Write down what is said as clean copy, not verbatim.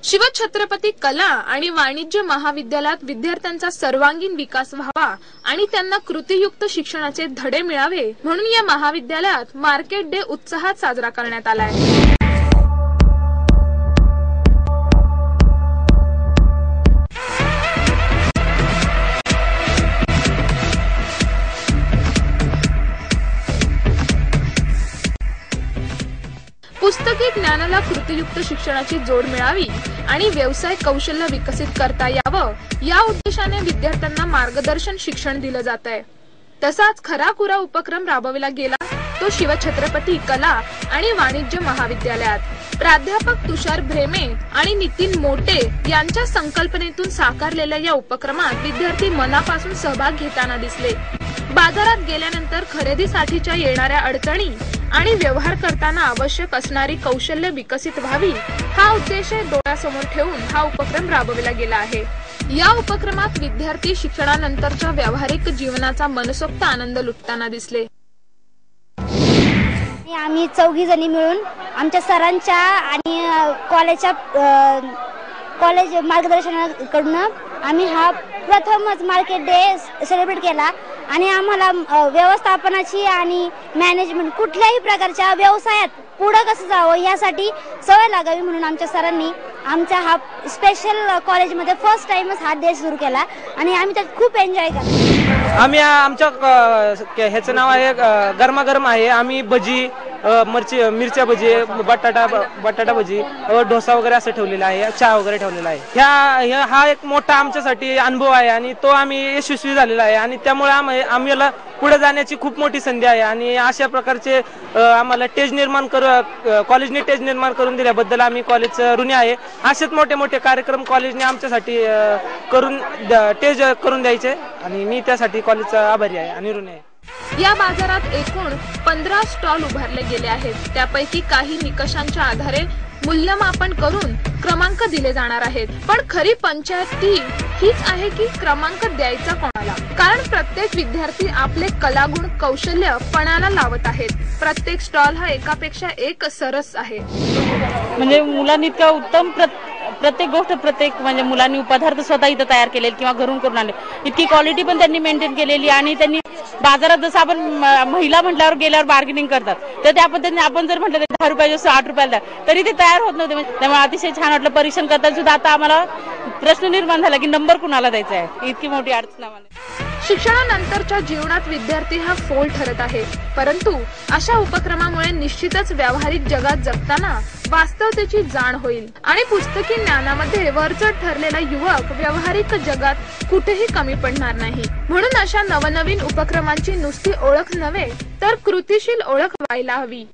शिवछत्रपती कला आणि वाणिज्य महाविद्यालयात विद्यार्थ्यांचा सर्वांगीण विकास व्हावा आणि त्यांना कृतीयुक्त शिक्षणाचे धडे मिळावे म्हणून या महाविद्यालयात मार्केट डे उत्साहात साजरा करण्यात आला आहे। पुस्तकी ज्ञानाला कृतीयुक्त शिक्षणाची जोड मिळावी आणि व्यवसाय कौशल्य विकसित करता यावं या उद्देशाने विद्यार्थ्यांना मार्गदर्शन शिक्षण दिलं जात आहे। तसाच खराखुरा उपक्रम राबविला गेला तो शिवछत्रपती कला आणि वाणिज्य महाविद्यालयात प्राध्यापक तुषार भ्रेमे आणि नितीन मोटे यांच्या संकल्पनेतून साकारलेल्या या उपक्रमात विद्यार्थी मनापासून सहभाग घेताना दिसले। बाजारात गेल्यानंतर खरेदीसाठीच्या येणाऱ्या अडचणी आणि व्यवहार करताना आवश्यक असणारी कौशल्य विकसित व्हावी हा उद्देश डोळ्यासमोर ठेवून हा उपक्रम राबविला गेला आहे। या उपक्रमात विद्यार्थी शिक्षणानंतरच्या व्यावहारिक जीवनाचा मनसोक्त आनंद लुटताना दिसले। आम्ही 4 जणी मिळून आमच्या सरांच्या आणि कॉलेज मार्गदर्शनाकडून आम्ही हा प्रथमच मार्केट डे सेलिब्रेट केला आणि आम्हाला व्यवस्थापनाची आणि मॅनेजमेंट कुठल्याही प्रकारच्या व्यवसायात पुढे कसं जावं यासाठी सवय लागावी म्हणून आमच्या सरांनी आमच्या हा स्पेशल कॉलेजमध्ये फर्स्ट टाइमच हा डे सुरू केला आणि आम्ही त्यात खूप एन्जॉय केला। आम्ही आमच्या ह्याचं नाव आहे गरमागरम आहे। आम्ही भजी मिरच्या भजी बटाटा भजी डोसा वगैरे असं ठेवलेला आहे, चहा वगैरे ठेवलेला आहे। हा एक मोठा आमच्यासाठी अनुभव आहे आणि तो आम्ही यशस्वी झालेला आहे आणि त्यामुळे आम्हाला पुढे जाण्याची खूप मोठी संधी आहे आणि अशा प्रकारचे आम्हाला कॉलेजने टेज निर्माण करून दिल्याबद्दल आम्ही कॉलेजचं ऋणी आहे। असेच मोठे मोठे कार्यक्रम कॉलेजने आमच्यासाठी टेज करून द्यायचे आणि मी त्यासाठी कॉलेजचा आभारी आहे आणि ऋणी आहे। या बाजारात एकूण 15 स्टॉल उभारले गेले आहेत। त्यापैकी काही निकषांच्या आधारे मूल्यमापन करून क्रमांक दिले जाणार आहेत। पण खरी पंचायत हीच आहे की क्रमांक द्यायचा कोणाला, कारण प्रत्येक विद्यार्थी आपले कलागुण कौशल्य पणाला लावत आहेत। प्रत्येक स्टॉल हा एकापेक्षा एक सरस आहे। म्हणजे मुलांनी इतका उत्तम प्रत्येक गोष्ट म्हणजे मुलांनी पदार्थ स्वतः इथं तयार केले किंवा घरून करून आणले, इतकी क्वालिटी पण त्यांनी मेंटेन केलेली आणि त्यांनी बाजारात जसं आपण महिला म्हटल्यावर गेल्यावर बार्गेनिंग करतात तर त्या पद्धतीने आपण जर म्हटलं 10 रुपयाला 8 रुपयाला तरी ते तयार होत नव्हते। त्यामुळे अतिशय छान वाटलं। परीक्षण करताना सुद्धा आता आम्हाला प्रश्न निर्माण झाला की नंबर कुणाला द्यायचा आहे, इतकी मोठी अडचण आम्हाला। शिक्षणानंतरच्या जीवनात विद्यार्थी हा फोल ठरत आहे, परंतु अशा उपक्रमामुळे निश्चितच व्यावहारिक जगात जगताना वास्तवतेची जाण होईल आणि पुस्तकी ज्ञानामध्ये वरचढ ठरलेला युवक व्यावहारिक जगात कुठेही कमी पडणार नाही। म्हणून अशा नवनवीन उपक्रमांची नुसती ओळख नव्हे तर कृतीशील ओळख व्हायला हवी।